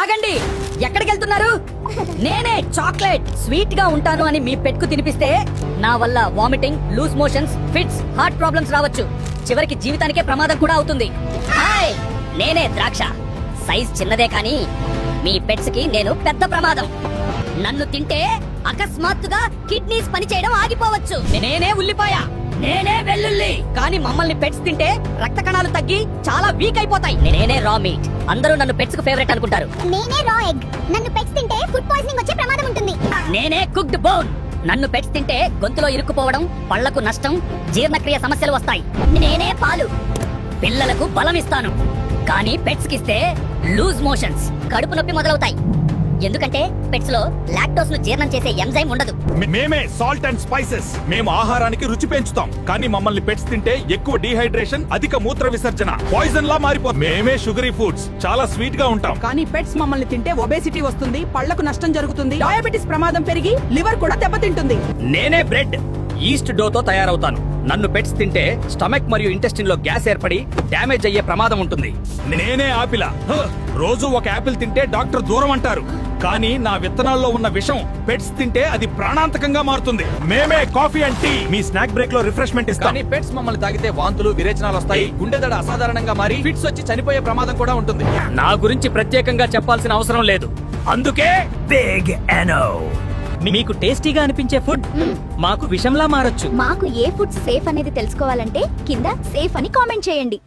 ఆగండి, ఎక్కడికి వెళ్తున్నారు? నేనే చాక్లెట్ స్వీట్ గా ఉంటాను అని మీ పెట్టుకు తినిపిస్తే నా వల్ల vomiting, loose motions, fits, heart problems రావచ్చు. చివరికి జీవితానికే ప్రమాదం కూడా అవుతుంది. హాయ్, నేనే ద్రాక్ష. సైజ్ చిన్నదే కానీ మీ పెట్స్ కి నేను పెద్ద ప్రమాదం. నన్ను తింటే అకస్మాత్తుగా కిడ్నీస్ పనిచేయడం ఆగిపోవచ్చు. నేనే ఉల్లిపాయ, నేనే వెల్లుల్లి. కానీ మమ్మల్ని పెట్స్ తింటే రక్త కణాలు తగ్గి చాలా వీక్ అయిపోతాయి. నేనే రా మీట్. అందరూ నన్ను పెట్స్ కు ఫేవరెట్ అనుకుంటారు. నేనే రా ఎగ్. నన్ను పెట్స్ తింటే ఫుడ్ పాయిజనింగ్ వచ్చే ప్రమాదం ఉంటుంది. నేనే కుక్డ్ బోన్. నన్ను పెట్స్ తింటే గొంతులో ఇరుక్కుపోవడం, పళ్లకు నష్టం, జీర్ణక్రియ సమస్యలు వస్తాయి. నేనే పాలు. పిల్లలకు బలం ఇస్తాను. కానీ పెట్స్ కిస్తే లూజ్ మోషన్స్, కడుపు నొప్పి మొదలవుతాయి. ఎందుకంటే పెట్స్ లో లాక్టోస్ ను జీర్ణం చేసే ఎంజైమ్ ఉండదు. మేమే సాల్ట్ అండ్ స్పైసెస్. మేము ఆహారానికి రుచి పెంచుతాం, కానీ మమ్మల్ని పెట్స్ తింటే ఎక్కువ డీహైడ్రేషన్, అధిక మూత్ర విసర్జన, పాయిజన్ లా మారిపోతుంది. మేమే షుగరీ ఫుడ్స్, చాలా స్వీట్ గా ఉంటాం. కానీ పెట్స్ మమ్మల్ని తింటే ఒబేసిటీ వస్తుంది, పళ్లకు నష్టం జరుగుతుంది, డయాబెటిస్ ప్రమాదం పెరిగి లివర్ కూడా దెబ్బతింటుంది. నేనే బ్రెడ్. ఈస్ట్ డోతో తయారవుతాను. నన్ను పెట్స్ తింటే స్టమక్ మరియు ఇంటెస్టిన్ లో గ్యాస్ ఏర్పడి డ్యామేజ్ అయ్యే ప్రమాదం ఉంటుంది. నేనే ఆపిల్. రోజు ఒక యాపిల్ తింటే డాక్టర్ దూరం అంటారు, కానీ నా విత్తనాల్లో ఉన్న విషం పెట్స్ తింటే అది ప్రాణాంతకంగా మారుతుంది. మేమే కాఫీ అండ్ టీ. మీ స్నాక్ బ్రేక్ లో రిఫ్రెష్మెంట్ ఇస్తాం. కానీ పెట్స్ మమ్మల్ని తాగితే వాంతులు, విరేచనాలు వస్తాయి, గుండె దడ అసాధారణంగా మారి ఫిట్స్ వచ్చి చనిపోయే ప్రమాదం కూడా ఉంటుంది. నా గురించి ప్రత్యేకంగా చెప్పాల్సిన అవసరం లేదు. అందుకే బిగ్ ఎనో. మీకు టేస్టీగా అనిపించే ఫుడ్ మాకు విషంలా మారొచ్చు. మాకు ఏ ఫుడ్ సేఫ్ అనేది తెలుసుకోవాలంటే కింద సేఫ్ అని కామెంట్ చేయండి.